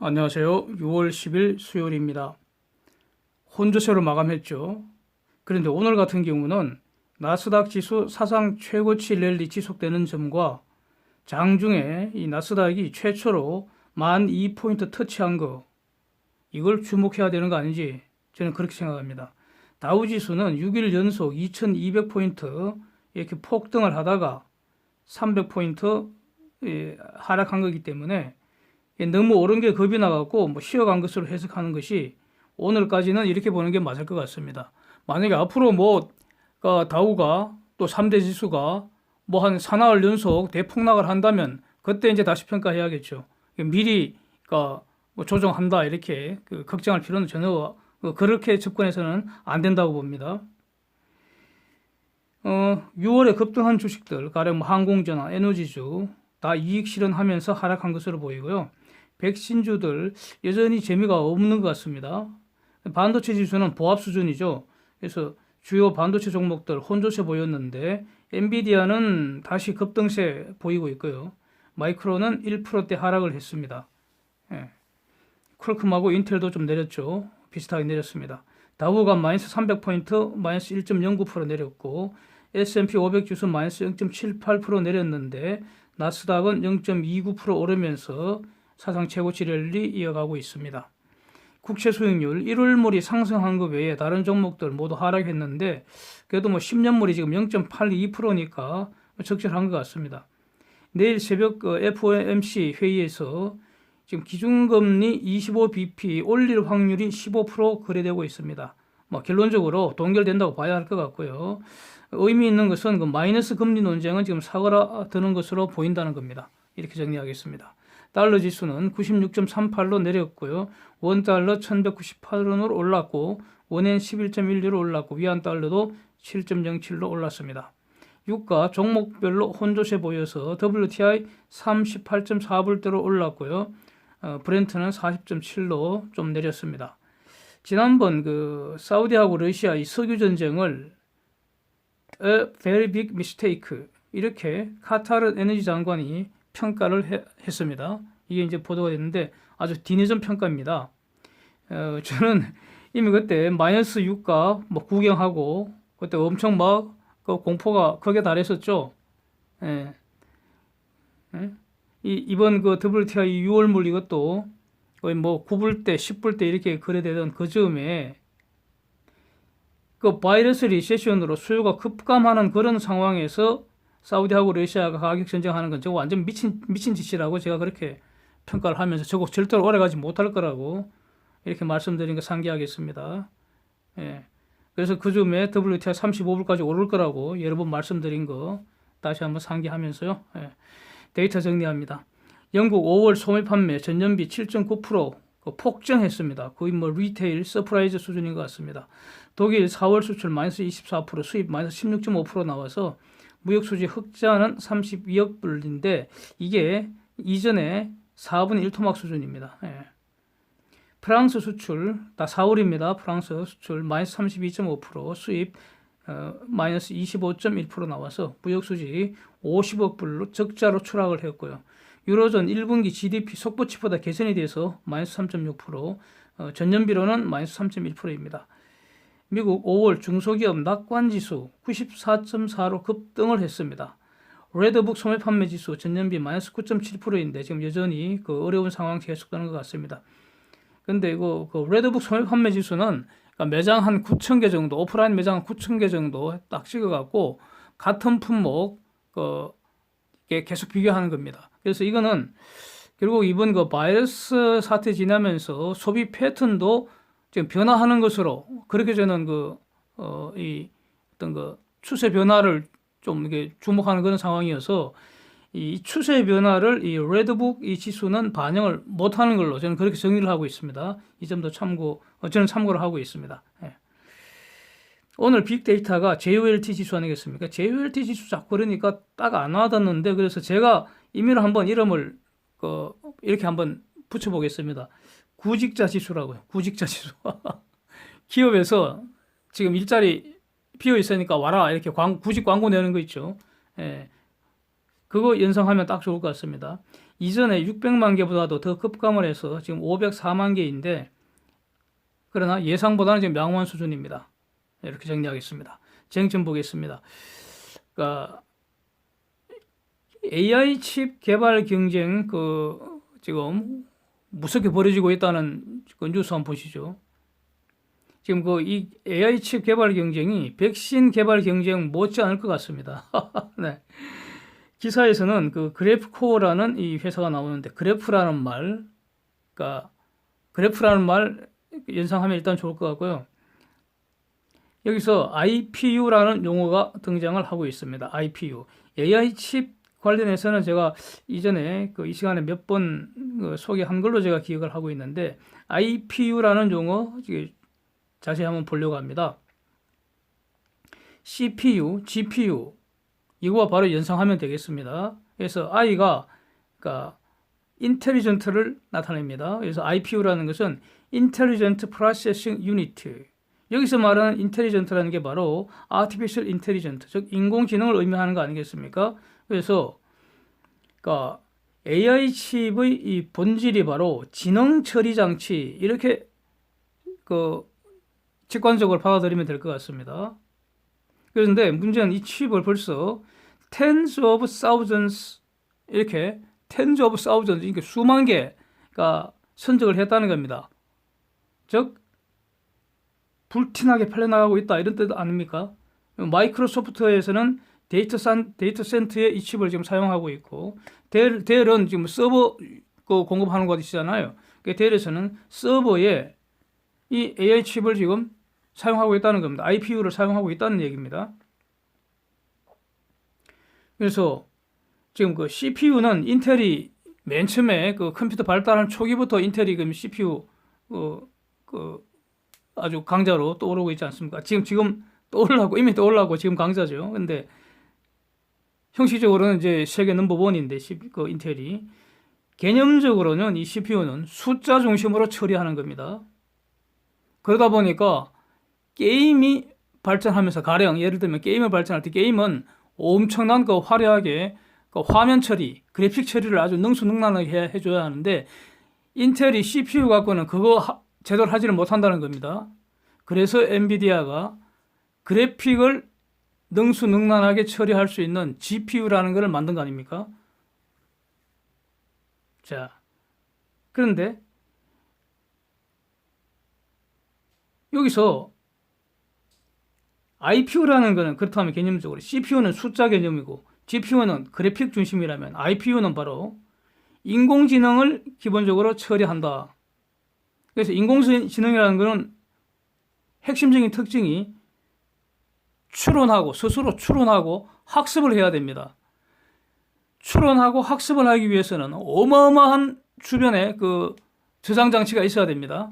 안녕하세요. 6월 10일 수요일입니다. 혼조세로 마감했죠. 그런데 오늘 같은 경우는 나스닥 지수 사상 최고치 랠리 지속되는 점과 장중에 이 나스닥이 최초로 12,000포인트 터치한 거, 이걸 주목해야 되는 거 아닌지 저는 그렇게 생각합니다. 다우 지수는 6일 연속 2,200포인트 이렇게 폭등을 하다가 300포인트 하락한 거기 때문에 너무 오른 게 겁이 나갖고 쉬어간 것으로 해석하는 것이 오늘까지는 이렇게 보는 게 맞을 것 같습니다. 만약에 앞으로 다우가 또 3대 지수가 한 사나흘 연속 대폭락을 한다면 그때 이제 다시 평가해야겠죠. 미리 조정한다 이렇게 걱정할 필요는 전혀 그렇게 접근해서는 안 된다고 봅니다. 6월에 급등한 주식들 가령 항공전화, 에너지주 다 이익 실현하면서 하락한 것으로 보이고요. 백신주들 여전히 재미가 없는 것 같습니다. 반도체 지수는 보합 수준이죠. 그래서 주요 반도체 종목들 혼조세 보였는데 엔비디아는 다시 급등세 보이고 있고요. 마이크론은 1%대 하락을 했습니다. 예. 퀄컴하고 인텔도 좀 내렸죠. 비슷하게 내렸습니다. 다우가 마이너스 300포인트 마이너스 1.09% 내렸고 S&P 500 지수 마이너스 0.78% 내렸는데 나스닥은 0.29% 오르면서 사상 최고치 랠리 이어가고 있습니다. 국채 수익률 1월물이 상승한 것 외에 다른 종목들 모두 하락했는데 그래도 10년물이 지금 0.82%니까 적절한 것 같습니다. 내일 새벽 FOMC 회의에서 지금 기준금리 25bp 올릴 확률이 15% 거래되고 있습니다. 결론적으로 동결된다고 봐야 할 것 같고요. 의미 있는 것은 마이너스 금리 논쟁은 지금 사그라드는 것으로 보인다는 겁니다. 이렇게 정리하겠습니다. 달러 지수는 96.38로 내렸고요. 원달러 1198원으로 올랐고 원엔 11.16로 올랐고 위안 달러도 7.07로 올랐습니다. 유가 종목별로 혼조세 보여서 WTI 38.4불대로 올랐고요. 브렌트는 40.7로 좀 내렸습니다. 지난번 사우디하고 러시아 이 석유 전쟁을 A very big mistake 이렇게 카타르 에너지 장관이 평가를 했습니다. 이게 이제 보도가 됐는데 아주 뒤늦은 평가입니다. 저는 이미 그때 마이너스 유가 구경하고 그때 엄청 공포가 극에 달했었죠. 예. 예? 이번 WTI 6월물 이것도 거의 9불대, 10불대 이렇게 거래되던 그 즈음에 바이러스 리세션으로 수요가 급감하는 그런 상황에서 사우디하고 러시아가 가격 전쟁하는 건 저거 완전 미친 짓이라고 제가 그렇게 평가를 하면서 저거 절대로 오래가지 못할 거라고 이렇게 말씀드린 거 상기하겠습니다. 예. 그래서 그 즈음에 WTI 35불까지 오를 거라고 여러 번 말씀드린 거 다시 한번 상기하면서요. 예. 데이터 정리합니다. 영국 5월 소매 판매 전년비 7.9% 폭증했습니다. 거의 리테일 서프라이즈 수준인 것 같습니다. 독일 4월 수출 마이너스 24%, 수입 마이너스 16.5% 나와서 무역수지 흑자는 32억 불인데 이게 이전에 4분의 1 토막 수준입니다. 예. 프랑스 수출 다 4월입니다. 프랑스 수출 마이너스 32.5%, 수입 마이너스 25.1% 나와서 무역수지 50억 불로 적자로 추락을 했고요. 유로존 1분기 GDP 속보치보다 개선이 돼서 마이너스 3.6%, 전년비로는 마이너스 3.1%입니다. 미국 5월 중소기업 낙관지수 94.4로 급등을 했습니다. 레드북 소매 판매 지수 전년비 마이너스 9.7%인데 지금 여전히 어려운 상황이 계속되는 것 같습니다. 근데 이거 레드북 소매 판매 지수는 매장 한 9,000개 정도, 오프라인 매장 한 9,000개 정도 딱 찍어갖고 같은 품목 계속 비교하는 겁니다. 그래서 이거는 결국 이번 바이러스 사태 지나면서 소비 패턴도 지금 변화하는 것으로 그렇게 저는 어떤 추세 변화를 좀 이게 주목하는 그런 상황이어서 이 추세 변화를 이 레드북 이 지수는 반영을 못하는 걸로 저는 그렇게 정리를 하고 있습니다. 이 점도 저는 참고를 하고 있습니다. 예. 오늘 빅데이터가 JOLT 지수 아니겠습니까? JOLT 지수 자꾸 그러니까 딱 안 와닿는데 그래서 제가 임의로 한번 이름을 이렇게 한번 붙여보겠습니다. 구직자 지수라고요. 구직자 지수. 기업에서 지금 일자리 비어 있으니까 와라 이렇게 구직 광고 내는 거 있죠. 예. 그거 연상하면 딱 좋을 것 같습니다. 이전에 600만 개보다도 더 급감을 해서 지금 504만 개인데 그러나 예상보다는 지금 양호한 수준입니다. 이렇게 정리하겠습니다. 쟁점 보겠습니다. 그러니까 AI 칩 개발 경쟁 지금 무섭게 벌어지고 있다는 그 뉴스 한번 보시죠. 지금 이 AI 칩 개발 경쟁이 백신 개발 경쟁 못지 않을 것 같습니다. 네. 기사에서는 그래프코어라는 이 회사가 나오는데 그래프라는 말 연상하면 일단 좋을 것 같고요. 여기서 IPU라는 용어가 등장을 하고 있습니다. IPU. AI 칩 관련해서는 제가 이전에 이 시간에 몇 번 소개한 걸로 제가 기억을 하고 있는데 IPU라는 용어 자세히 한번 보려고 합니다. CPU, GPU 이거와 바로 연상하면 되겠습니다. 그래서 I가 인텔리전트를 나타냅니다. 그래서 IPU라는 것은 Intelligent Processing Unit. 여기서 말하는 인텔리전트라는 게 바로 Artificial Intelligence, 즉 인공지능을 의미하는 거 아니겠습니까? 그래서 AI 칩의 이 본질이 바로 지능 처리 장치 이렇게 직관적으로 받아들이면 될 것 같습니다. 그런데 문제는 이 칩을 벌써 tens of thousands 이렇게 tens of thousands 이렇게 수만 개가 선적을 했다는 겁니다. 즉 불티나게 팔려나가고 있다 이런 뜻 아닙니까? 마이크로소프트에서는 데이터 센터에 이 칩을 지금 사용하고 있고 델은 지금 서버 공급하는 곳이잖아요. 델에서는 서버에 이 AI 칩을 지금 사용하고 있다는 겁니다. IPU를 사용하고 있다는 얘기입니다. 그래서 지금 CPU는 인텔이 맨 처음에 컴퓨터 발달한 초기부터 인텔이 CPU 아주 강자로 떠오르고 있지 않습니까? 지금 떠올라고 이미 떠올라고 지금 강자죠. 근데 형식적으로는 이제 세계 넘버원인데 인텔이 개념적으로는 이 CPU는 숫자 중심으로 처리하는 겁니다. 그러다 보니까 게임이 발전하면서 가령 예를 들면 게임을 발전할 때 게임은 엄청난 화려하게 화면 처리, 그래픽 처리를 아주 능수능란하게 해줘야 하는데 인텔이 CPU 갖고는 그거 제대로 하지를 못한다는 겁니다. 그래서 엔비디아가 그래픽을 능수능란하게 처리할 수 있는 GPU라는 것을 만든 거 아닙니까? 자, 그런데 여기서 IPU라는 것은 그렇다면 개념적으로 CPU는 숫자 개념이고 GPU는 그래픽 중심이라면 IPU는 바로 인공지능을 기본적으로 처리한다. 그래서 인공지능이라는 것은 핵심적인 특징이 스스로 추론하고 학습을 해야 됩니다. 추론하고 학습을 하기 위해서는 어마어마한 주변에 저장 장치가 있어야 됩니다.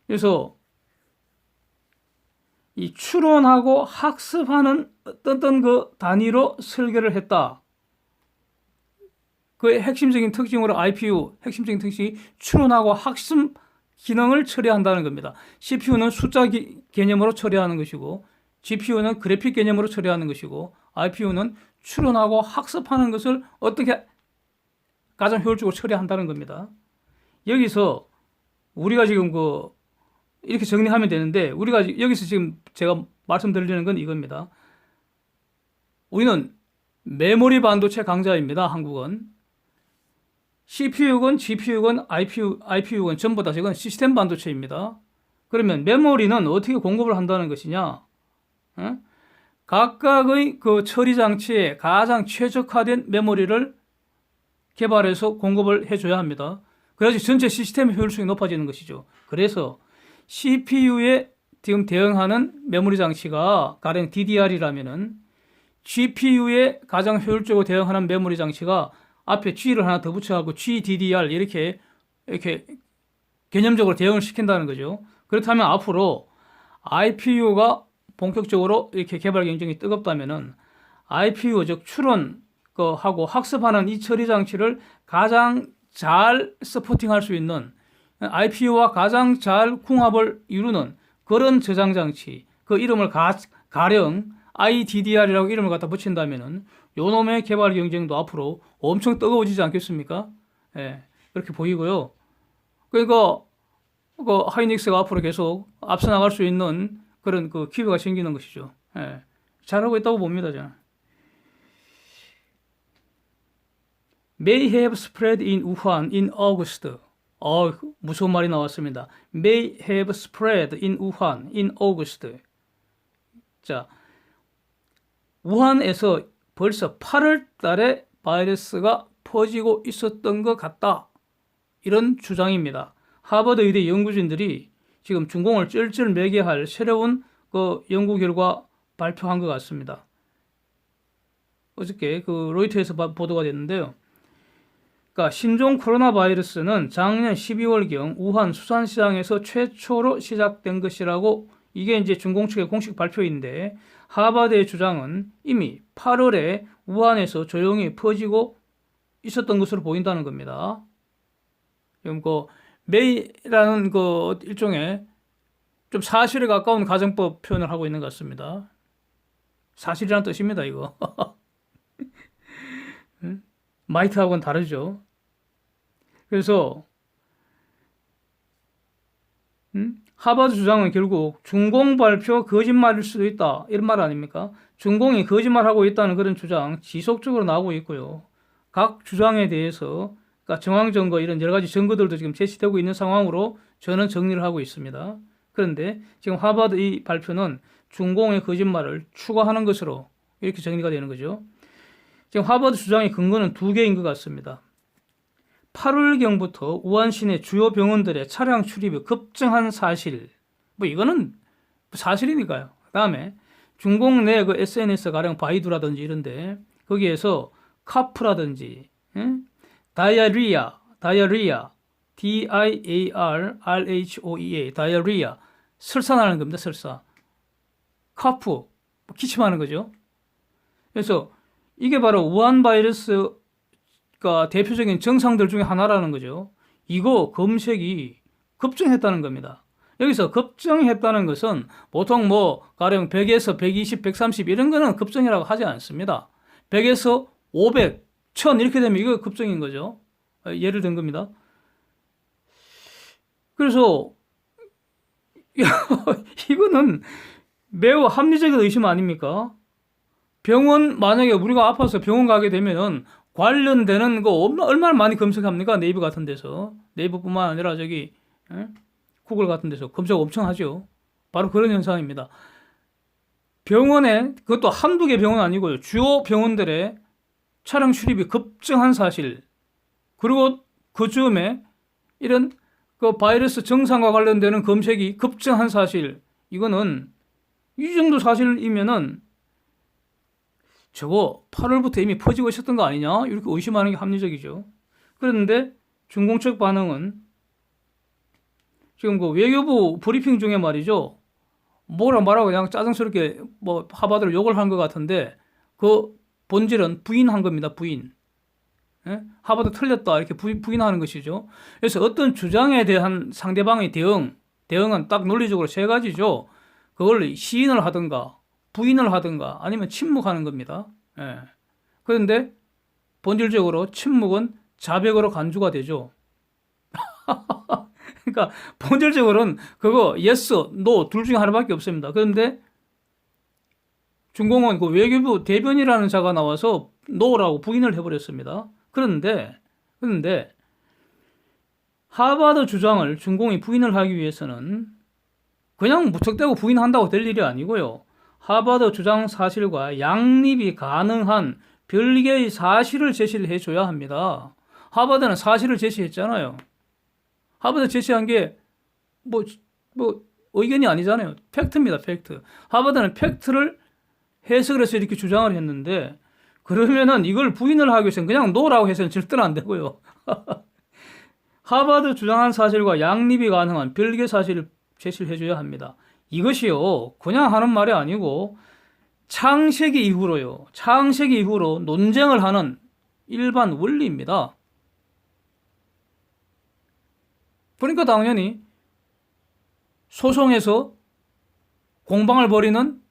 그래서 이 추론하고 학습하는 어떤 단위로 설계를 했다. 그의 핵심적인 특징으로 IPU, 핵심적인 특징이 추론하고 학습 기능을 처리한다는 겁니다. CPU는 숫자 개념으로 처리하는 것이고 GPU는 그래픽 개념으로 처리하는 것이고 IPU는 추론하고 학습하는 것을 어떻게 가장 효율적으로 처리한다는 겁니다. 여기서 우리가 지금 이렇게 정리하면 되는데 우리가 여기서 지금 제가 말씀드리는 건 이겁니다. 우리는 메모리 반도체 강자입니다. 한국은. CPU건 GPU건 IPU건 전부 다 지금 시스템 반도체입니다. 그러면 메모리는 어떻게 공급을 한다는 것이냐? 각각의 처리 장치에 가장 최적화된 메모리를 개발해서 공급을 해줘야 합니다. 그래야지 전체 시스템의 효율성이 높아지는 것이죠. 그래서 CPU에 지금 대응하는 메모리 장치가 가령 DDR이라면은 GPU에 가장 효율적으로 대응하는 메모리 장치가 앞에 G를 하나 더 붙여갖고 GDDR 이렇게 개념적으로 대응을 시킨다는 거죠. 그렇다면 앞으로 IPU가 본격적으로 이렇게 개발 경쟁이 뜨겁다면은 IPU 즉 추론하고 학습하는 이 처리 장치를 가장 잘 서포팅할 수 있는 IPU와 가장 잘 궁합을 이루는 그런 저장 장치, 그 이름을 가령 IDDR이라고 이름을 갖다 붙인다면은 요놈의 개발 경쟁도 앞으로 엄청 뜨거워지지 않겠습니까? 예, 그렇게 보이고요. 그러니까 그 하이닉스가 앞으로 계속 앞서 나갈 수 있는 그런 그 기회가 생기는 것이죠. 예, 잘하고 있다고 봅니다, 저는. May have spread in Wuhan in August. 무서운 말이 나왔습니다. May have spread in Wuhan in August. 자, 우한에서 벌써 8월 달에 바이러스가 퍼지고 있었던 것 같다. 이런 주장입니다. 하버드 의대 연구진들이 지금 중공을 쩔쩔매게 할 새로운 그 연구 결과 발표한 것 같습니다. 어저께 그 로이터에서 보도가 됐는데요. 그러니까 신종 코로나 바이러스는 작년 12월경 우한 수산시장에서 최초로 시작된 것이라고 이게 이제 중공 측의 공식 발표인데 하버드의 주장은 이미 8월에 우한에서 조용히 퍼지고 있었던 것으로 보인다는 겁니다. 지금 그 메이라는 그 일종의 좀 사실에 가까운 가정법 표현을 하고 있는 것 같습니다. 사실이라는 뜻입니다, 이거. 마이트하고는 다르죠. 그래서 하버드 주장은 결국 중공 발표 거짓말일 수도 있다. 이런 말 아닙니까? 중공이 거짓말하고 있다는 그런 주장 지속적으로 나오고 있고요. 각 주장에 대해서 그러니까 정황 증거 이런 여러 가지 증거들도 지금 제시되고 있는 상황으로 저는 정리를 하고 있습니다. 그런데 지금 하버드 이 발표는 중공의 거짓말을 추가하는 것으로 이렇게 정리가 되는 거죠. 지금 하버드 주장의 근거는 두 개인 것 같습니다. 8월경부터 우한 시내 주요 병원들의 차량 출입이 급증한 사실. 뭐 이거는 사실이니까요. 그 다음에 중공 내 그 SNS 가령 바이두라든지 이런데 거기에서 카프라든지 다이아리아, D-I-A-R-R-H-O-E-A, 다이아리아, 설사나는 겁니다. 설사. 카프, 기침하는 거죠. 그래서 이게 바로 우한 바이러스가 대표적인 증상들 중에 하나라는 거죠. 이거 검색이 급증했다는 겁니다. 여기서 급증했다는 것은 보통 뭐 가령 100에서 120, 130 이런 거는 급증이라고 하지 않습니다. 100에서 500, 1000 이렇게 되면 이거 급증인 거죠. 예를 든 겁니다. 그래서 이거는 매우 합리적인 의심 아닙니까? 병원 만약에 우리가 아파서 병원 가게 되면은 관련되는 거 얼마나 많이 검색합니까? 네이버 같은 데서. 네이버뿐만 아니라 저기 구글 같은 데서 검색 엄청 하죠. 바로 그런 현상입니다. 병원에 그것도 한두 개 병원 아니고요. 주요 병원들의 차량 출입이 급증한 사실. 그리고 그 즈음에 이런 그 바이러스 증상과 관련되는 검색이 급증한 사실. 이거는 이 정도 사실이면은 저거 8월부터 이미 퍼지고 있었던 거 아니냐? 이렇게 의심하는 게 합리적이죠. 그런데 중공 측 반응은 지금 그 외교부 브리핑 중에 말이죠. 뭐라 말하고 그냥 짜증스럽게 뭐 하버드를 욕을 한 것 같은데 그 본질은 부인한 겁니다. 부인. 예? 하버드 틀렸다 이렇게 부인하는 것이죠. 그래서 어떤 주장에 대한 상대방의 대응은 딱 논리적으로 세 가지죠. 그걸 시인을 하든가 부인을 하든가 아니면 침묵하는 겁니다. 예. 그런데 본질적으로 침묵은 자백으로 간주가 되죠. 그러니까 본질적으로는 그거 yes, no 둘 중에 하나밖에 없습니다. 그런데 중공은 그 외교부 대변이라는 자가 나와서 no라고 부인을 해버렸습니다. 그런데 하버드 주장을 중공이 부인을 하기 위해서는 그냥 무턱대고 부인한다고 될 일이 아니고요. 하버드 주장 사실과 양립이 가능한 별개의 사실을 제시를 해줘야 합니다. 하버드는 사실을 제시했잖아요. 하버드 제시한 게 뭐 의견이 아니잖아요. 팩트입니다. 팩트. 하버드는 팩트를 해석을 해서 이렇게 주장을 했는데 그러면은 이걸 부인을 하기 위해서는 그냥 노라고 해서는 절대로 안 되고요. 하버드 주장한 사실과 양립이 가능한 별개 사실을 제시를 해줘야 합니다. 이것이요, 그냥 하는 말이 아니고 창세기 이후로 논쟁을 하는 일반 원리입니다. 그러니까 당연히 소송에서 공방을 벌이는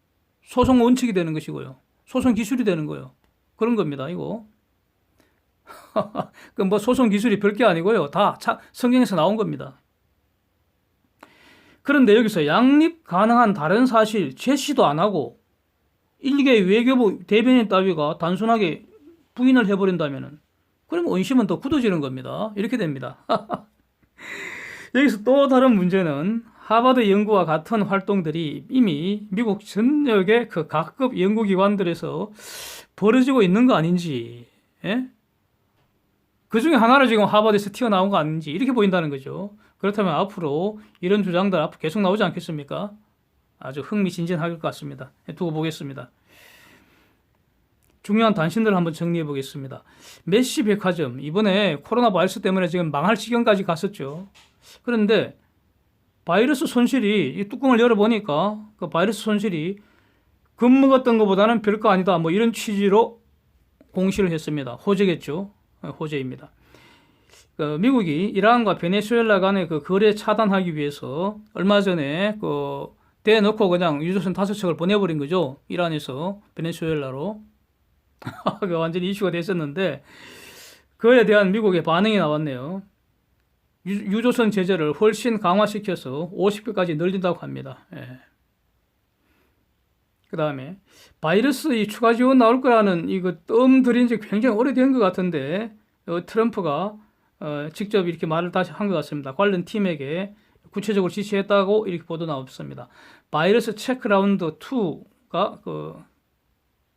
소송 원칙이 되는 것이고요. 소송 기술이 되는 거예요. 그런 겁니다. 이거. 그 뭐 소송 기술이 별게 아니고요. 다 성경에서 나온 겁니다. 그런데 여기서 양립 가능한 다른 사실 제시도 안 하고 일개 외교부 대변인 따위가 단순하게 부인을 해버린다면은 그러면 원심은 더 굳어지는 겁니다. 이렇게 됩니다. 여기서 또 다른 문제는 하버드 연구와 같은 활동들이 이미 미국 전역의 그 각급 연구기관들에서 벌어지고 있는 거 아닌지, 예? 그 중에 하나를 지금 하버드에서 튀어나온 거 아닌지 이렇게 보인다는 거죠. 그렇다면 앞으로 이런 주장들 앞으로 계속 나오지 않겠습니까? 아주 흥미진진할 것 같습니다. 두고 보겠습니다. 중요한 단신들을 한번 정리해 보겠습니다. 메시 백화점, 이번에 코로나 바이러스 때문에 지금 망할 지경까지 갔었죠. 그런데 바이러스 손실이, 이 뚜껑을 열어보니까 그 바이러스 손실이 겁먹었던 것보다는 별거 아니다. 뭐 이런 취지로 공시를 했습니다. 호재겠죠. 호재입니다. 미국이 이란과 베네수엘라 간의 그 거래 차단하기 위해서 얼마 전에 대놓고 그냥 유조선 5척을 보내버린 거죠. 이란에서 베네수엘라로. 그 완전히 이슈가 됐었는데 그에 대한 미국의 반응이 나왔네요. 유조선 제재를 훨씬 강화시켜서 50개까지 늘린다고 합니다. 예. 그 다음에 바이러스 이 추가 지원 나올 거라는 이거 뜸 들인 지 굉장히 오래된 것 같은데 트럼프가 직접 이렇게 말을 다시 한 것 같습니다. 관련 팀에게 구체적으로 지시했다고 이렇게 보도 나왔습니다. 바이러스 체크 라운드 2가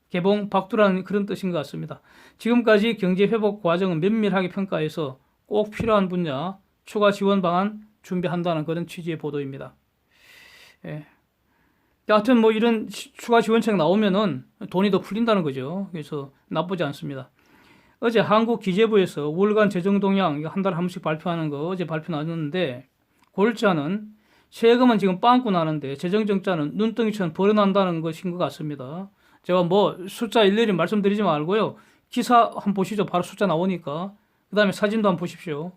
개봉 박두라는 그런 뜻인 것 같습니다. 지금까지 경제 회복 과정은 면밀하게 평가해서 꼭 필요한 분야 추가 지원 방안 준비한다는 그런 취지의 보도입니다. 예. 하여튼 뭐 이런 추가 지원책 나오면은 돈이 더 풀린다는 거죠. 그래서 나쁘지 않습니다. 어제 한국기재부에서 월간 재정 동향 한 달에 한 번씩 발표하는 거 어제 발표 나눴는데 골자는 세금은 지금 빵꾸 나는데 재정 적자는 눈덩이처럼 벌어난다는 것인 것 같습니다. 제가 뭐 숫자 일일이 말씀드리지 말고요. 기사 한번 보시죠. 바로 숫자 나오니까. 그 다음에 사진도 한번 보십시오.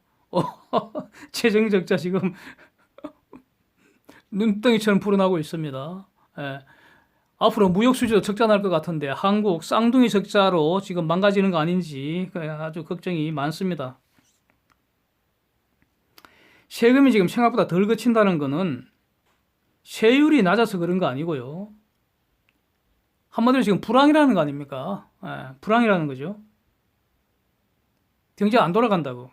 재정 적자 지금 눈덩이처럼 불어나고 있습니다. 예. 앞으로 무역 수지도 적자 날 것 같은데 한국 쌍둥이 적자로 지금 망가지는 거 아닌지 아주 걱정이 많습니다. 세금이 지금 생각보다 덜 거친다는 거는 세율이 낮아서 그런 거 아니고요. 한마디로 지금 불황이라는 거 아닙니까? 예, 불황이라는 거죠. 경제가 안 돌아간다고.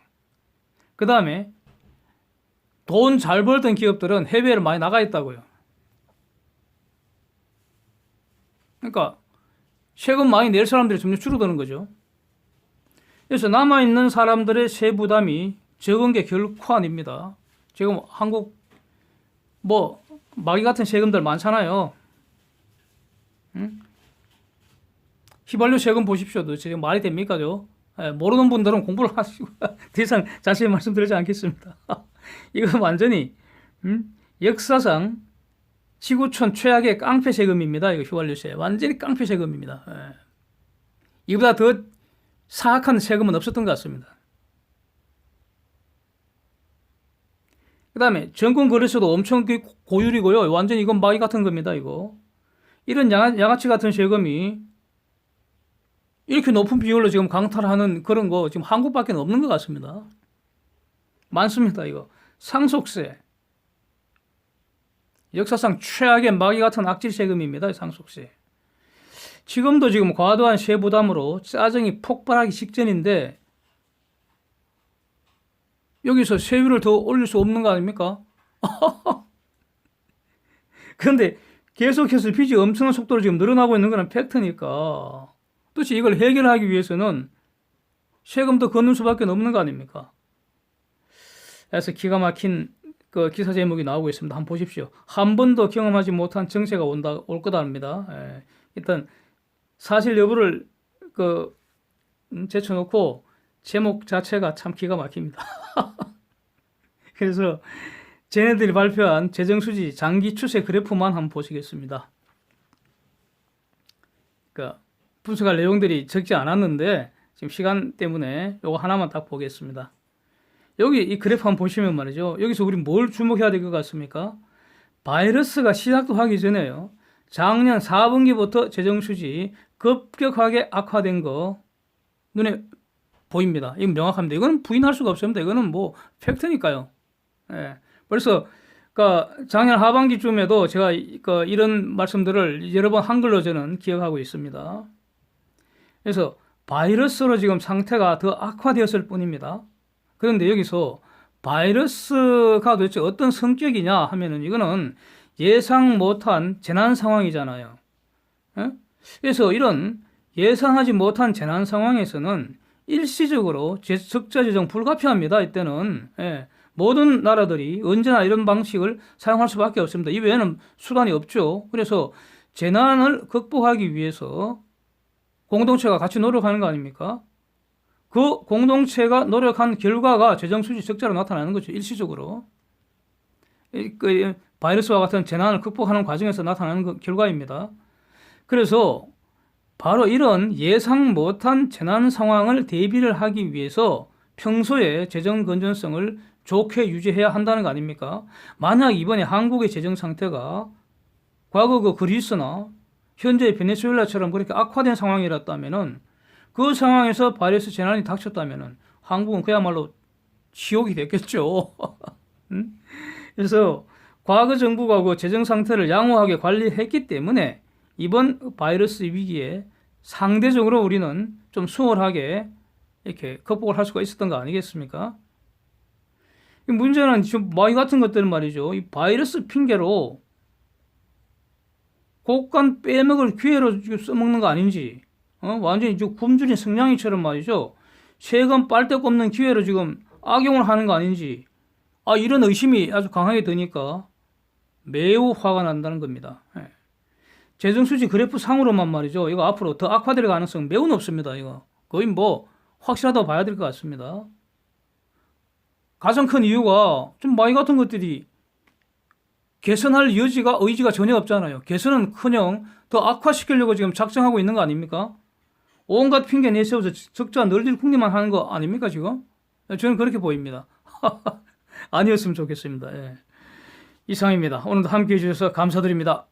그 다음에 돈 잘 벌던 기업들은 해외를 많이 나가 있다고요. 그러니까 세금 많이 낼 사람들이 점점 줄어드는 거죠. 그래서 남아있는 사람들의 세부담이 적은 게 결코 아닙니다. 지금 한국 뭐 마귀 같은 세금들 많잖아요. 응? 휘발유 세금 보십시오. 지금 말이 됩니까? 모르는 분들은 공부를 하시고 더 이상 자세히 말씀드리지 않겠습니다. 이거 완전히 역사상 지구촌 최악의 깡패 세금입니다. 이거 휘발유세 완전히 깡패 세금입니다. 예. 이보다 더 사악한 세금은 없었던 것 같습니다. 그 다음에 정권 거래소도 엄청 고율이고요. 완전히 이건 마귀 같은 겁니다. 이거 이런 양아치 같은 세금이 이렇게 높은 비율로 지금 강탈하는 그런 거 지금 한국밖에 없는 것 같습니다. 많습니다. 이거 상속세 역사상 최악의 마귀 같은 악질 세금입니다. 상속세. 지금도 지금 과도한 세부담으로 짜증이 폭발하기 직전인데 여기서 세율을 더 올릴 수 없는 거 아닙니까? 그런데 계속해서 빚이 엄청난 속도로 지금 늘어나고 있는 건 팩트니까 도대체 이걸 해결하기 위해서는 세금도 걷는 수밖에 없는 거 아닙니까? 그래서 기가 막힌 그 기사 제목이 나오고 있습니다. 한번 보십시오. 한 번도 경험하지 못한 정세가 올 거다입니다. 예. 일단 사실 여부를 제쳐놓고 제목 자체가 참 기가 막힙니다. 그래서 쟤네들이 발표한 재정수지 장기 추세 그래프만 한번 보시겠습니다. 그러니까 분석할 내용들이 적지 않았는데 지금 시간 때문에 요거 하나만 딱 보겠습니다. 여기 이 그래프 한번 보시면 말이죠. 여기서 우리 뭘 주목해야 될 것 같습니까? 바이러스가 시작도 하기 전에요. 작년 4분기부터 재정 수지 급격하게 악화된 거 눈에 보입니다. 이건 명확합니다. 이거는 부인할 수가 없습니다. 이거는 뭐 팩트니까요. 예. 벌써 그러니까 작년 하반기쯤에도 제가 이런 말씀들을 여러 번 한글로 저는 기억하고 있습니다. 그래서 바이러스로 지금 상태가 더 악화되었을 뿐입니다. 그런데 여기서 바이러스가 도대체 어떤 성격이냐 하면은 이거는 예상 못한 재난 상황이잖아요. 예? 그래서 이런 예상하지 못한 재난 상황에서는 일시적으로 적자 재정 불가피합니다. 이때는 모든 나라들이 언제나 이런 방식을 사용할 수밖에 없습니다. 이 외에는 수단이 없죠. 그래서 재난을 극복하기 위해서 공동체가 같이 노력하는 거 아닙니까? 그 공동체가 노력한 결과가 재정 수지 적자로 나타나는 거죠. 일시적으로. 그 바이러스와 같은 재난을 극복하는 과정에서 나타나는 결과입니다. 그래서 바로 이런 예상 못한 재난 상황을 대비를 하기 위해서 평소에 재정 건전성을 좋게 유지해야 한다는 거 아닙니까? 만약 이번에 한국의 재정 상태가 과거 그 그리스나 현재 베네수엘라처럼 그렇게 악화된 상황이었다면은 그 상황에서 바이러스 재난이 닥쳤다면은 한국은 그야말로 지옥이 됐겠죠. 그래서 과거 정부가 그 재정 상태를 양호하게 관리했기 때문에 이번 바이러스 위기에 상대적으로 우리는 좀 수월하게 이렇게 극복을 할 수가 있었던 거 아니겠습니까? 문제는 지금 이 같은 것들은 말이죠. 이 바이러스 핑계로 곡간 빼먹을 기회로 써먹는 거 아닌지, 완전히 굶주린 성냥이처럼 말이죠. 세금 빨대 꼽는 기회로 지금 악용을 하는 거 아닌지, 이런 의심이 아주 강하게 드니까 매우 화가 난다는 겁니다. 재정수지 그래프 상으로만 말이죠. 이거 앞으로 더 악화될 가능성 매우 높습니다. 이거 거의 뭐 확실하다고 봐야 될 것 같습니다. 가장 큰 이유가 좀 이 같은 것들이 개선할 의지가 전혀 없잖아요. 개선은커녕 더 악화시키려고 지금 작정하고 있는 거 아닙니까? 온갖 핑계 내세워서 적자 널리 궁리만 하는 거 아닙니까 지금? 저는 그렇게 보입니다. 아니었으면 좋겠습니다. 이상입니다. 오늘도 함께해 주셔서 감사드립니다.